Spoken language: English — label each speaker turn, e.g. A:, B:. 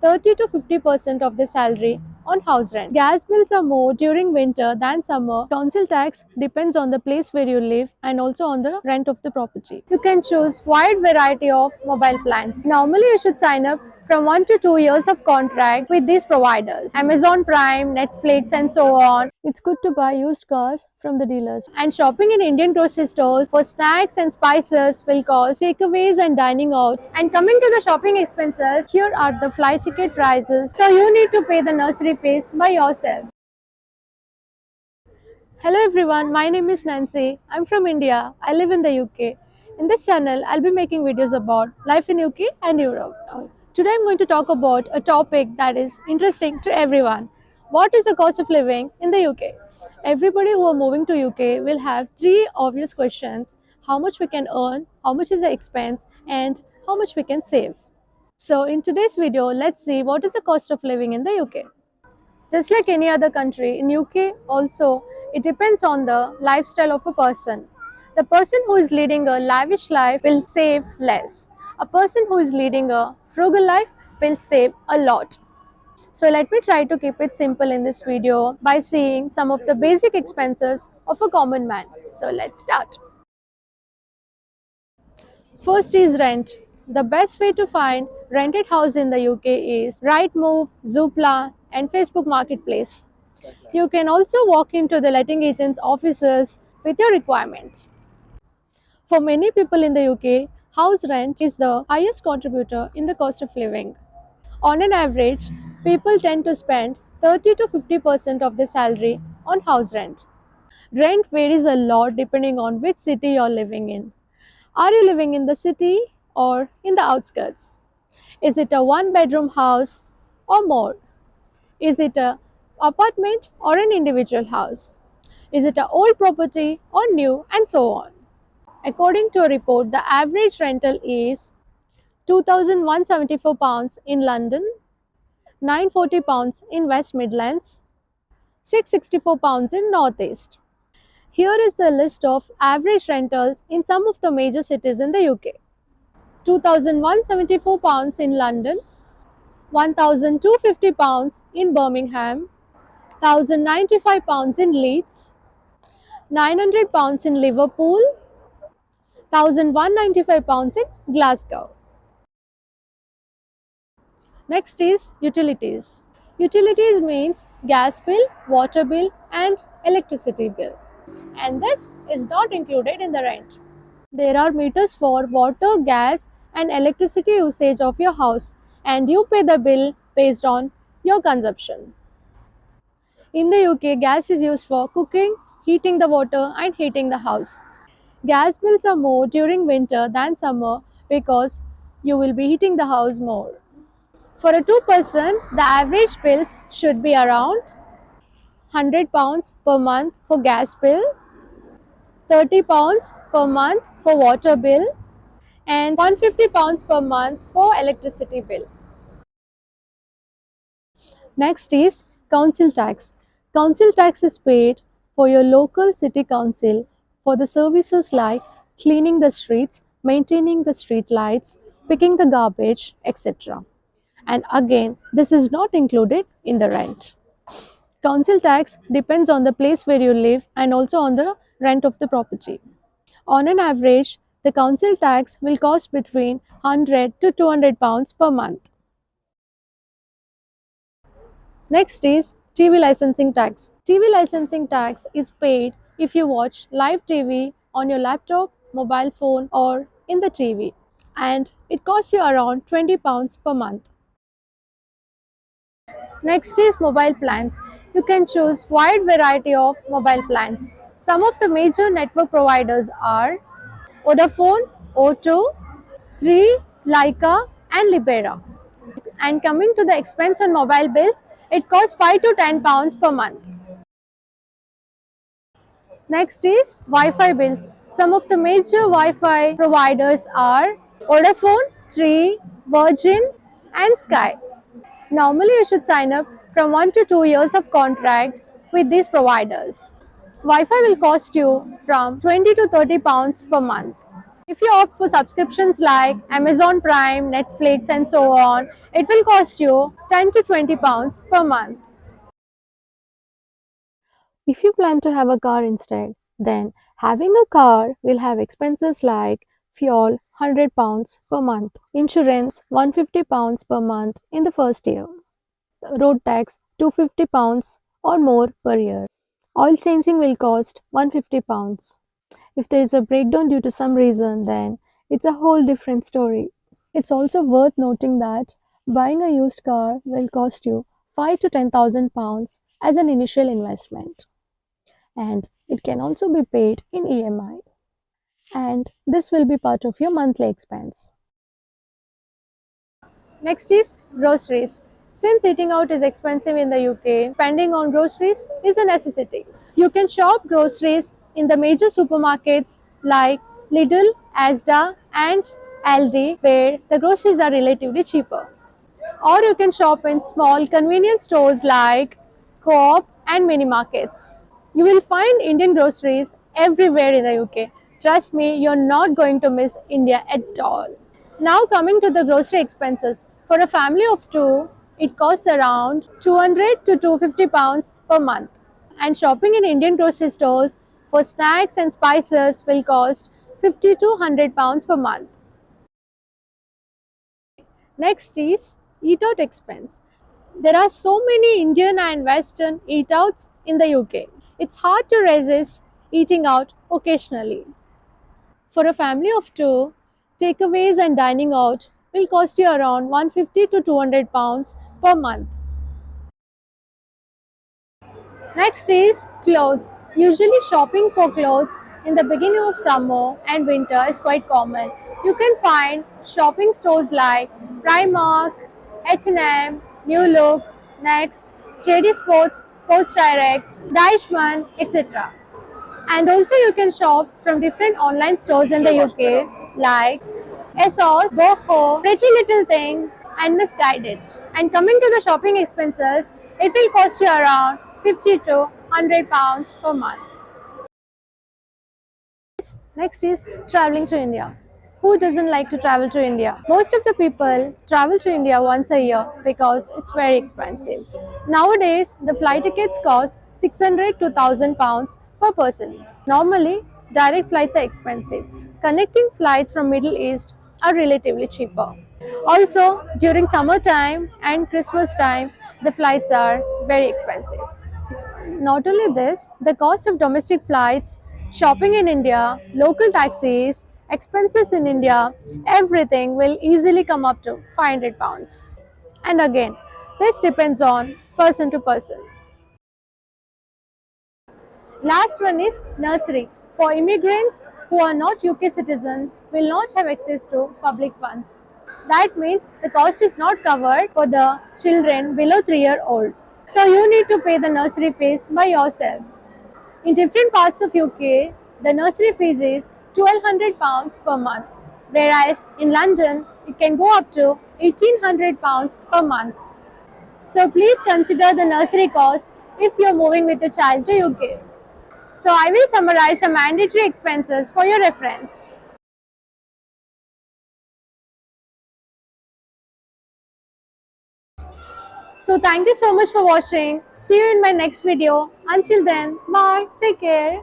A: 30 to 50% of their salary on house rent. Gas bills are more during winter than summer. Council tax depends on the place where you live and also on the rent of the property. You can choose wide variety of mobile plans. Normally you should sign up from 1 to 2 years of contract with these providers. Amazon Prime, Netflix and so on. It's good to buy used cars from the dealers. And shopping in Indian grocery stores for snacks and spices will cost takeaways and dining out. And coming to the shopping expenses, here are the flight ticket prices. So you need to pay the nursery fees by yourself. Hello everyone, my name is Nancy. I'm from India. I live in the UK. In this channel, I'll be making videos about life in UK and Europe. Today I'm going to talk about a topic that is interesting to everyone. What is the cost of living in the UK? Everybody who are moving to UK will have three obvious questions: how much we can earn, how much is the expense, and how much we can save. So in today's video, let's see what is the cost of living in the UK. Just like any other country, in UK also, it depends on the lifestyle of a person. The person who is leading a lavish life will save less. A person who is leading a frugal life will save a lot. So let me try to keep it simple in this video by seeing some of the basic expenses of a common man. So let's start. First is rent. The best way to find rented house in the UK is Rightmove, Zoopla and Facebook Marketplace. You can also walk into the letting agent's offices with your requirements. For many people in the UK, house rent is the highest contributor in the cost of living. On an average, people tend to spend 30 to 50% of their salary on house rent. Rent varies a lot depending on which city you're living in. Are you living in the city or in the outskirts? Is it a one bedroom house or more? Is it a apartment or an individual house? Is it an old property or new, and so on? According to a report, the average rental is £2,174 in London, £940 in West Midlands, £664 in North East. Here is the list of average rentals in some of the major cities in the UK. £2,174 in London, £1,250 in Birmingham, £1,095 in Leeds, £900 in Liverpool, £1,195 in Glasgow. Next is utilities. Utilities means gas bill, water bill and electricity bill. And this is not included in the rent. There are meters for water, gas and electricity usage of your house, and you pay the bill based on your consumption. In the UK, gas is used for cooking, heating the water and heating the house. Gas bills are more during winter than summer because you will be heating the house more. For a two-person, the average bills should be around £100 per month for gas bill, £30 per month for water bill and £150 per month for electricity bill. Next is council tax. Council tax is paid for your local city council for the services like cleaning the streets, maintaining the street lights, picking the garbage, etc. And again, this is not included in the rent. Council tax depends on the place where you live and also on the rent of the property. On an average, the council tax will cost between £100 to £200 per month. Next is TV licensing tax. TV licensing tax is paid if you watch live TV on your laptop, mobile phone or in the TV, and it costs you around £20 per month. Next is mobile plans. You can choose wide variety of mobile plans. Some of the major network providers are Vodafone, O2, 3, Leica and Libera. And coming to the expense on mobile bills, it costs 5 to £10 per month. Next is Wi-Fi bills. Some of the major Wi-Fi providers are Vodafone, 3, Virgin and Sky. Normally you should sign up from 1 to 2 years of contract with these providers. Wi-Fi will cost you from £20 to £30 per month. If you opt for subscriptions like Amazon Prime, Netflix, and so on, it will cost you 10 to 20 pounds per month. If you plan to have a car instead, then having a car will have expenses like fuel £100 per month, insurance £150 per month in the first year, road tax £250 or more per year. Oil changing will cost £150. If there is a breakdown due to some reason, then it's a whole different story. It's also worth noting that buying a used car will cost you 5 to 10,000 pounds as an initial investment, and it can also be paid in EMI, and this will be part of your monthly expense. Next is groceries. Since eating out is expensive in the UK, spending on groceries is a necessity. You can shop groceries in the major supermarkets like Lidl, Asda, and Aldi, where the groceries are relatively cheaper. Or you can shop in small convenience stores like Co-op and mini markets. You will find Indian groceries everywhere in the UK. Trust me, you're not going to miss India at all. Now coming to the grocery expenses. For a family of two, it costs around 200 to 250 pounds per month. And shopping in Indian grocery stores for snacks and spices will cost 50 to 100 pounds per month. Next is eat out expense. There are so many Indian and Western eat outs in the UK. It's hard to resist eating out occasionally. For a family of two, takeaways and dining out will cost you around 150 to 200 pounds per month. Next is clothes. Usually shopping for clothes in the beginning of summer and winter is quite common. You can find shopping stores like Primark, H&M, New Look, Next, JD Sports, Sports Direct, Deichmann, etc. And also you can shop from different online stores in the UK like ASOS, Boho, Pretty Little Thing, and Misguided. And coming to the shopping expenses, it will cost you around 50 to 100 pounds per month. Next is traveling to India. Who doesn't like to travel to India? Most of the people travel to India once a year because it's very expensive. Nowadays, the flight tickets cost 600 to 1000 pounds per person. Normally, direct flights are expensive. Connecting flights from Middle East are relatively cheaper. Also, during summertime and Christmas time, the flights are very expensive. Not only this, the cost of domestic flights, shopping in India, local taxis, expenses in India, everything will easily come up to 500 pounds. And again, this depends on person to person. Last one is nursery. For immigrants who are not UK citizens, will not have access to public funds. That means the cost is not covered for the children below 3 years old. So you need to pay the nursery fees by yourself. In different parts of UK, the nursery fees is £1,200 per month, whereas in London, it can go up to £1,800 per month. So please consider the nursery cost if you are moving with a child to UK. So I will summarize the mandatory expenses for your reference. So thank you so much for watching. See you in my next video. Until then, bye. Take care.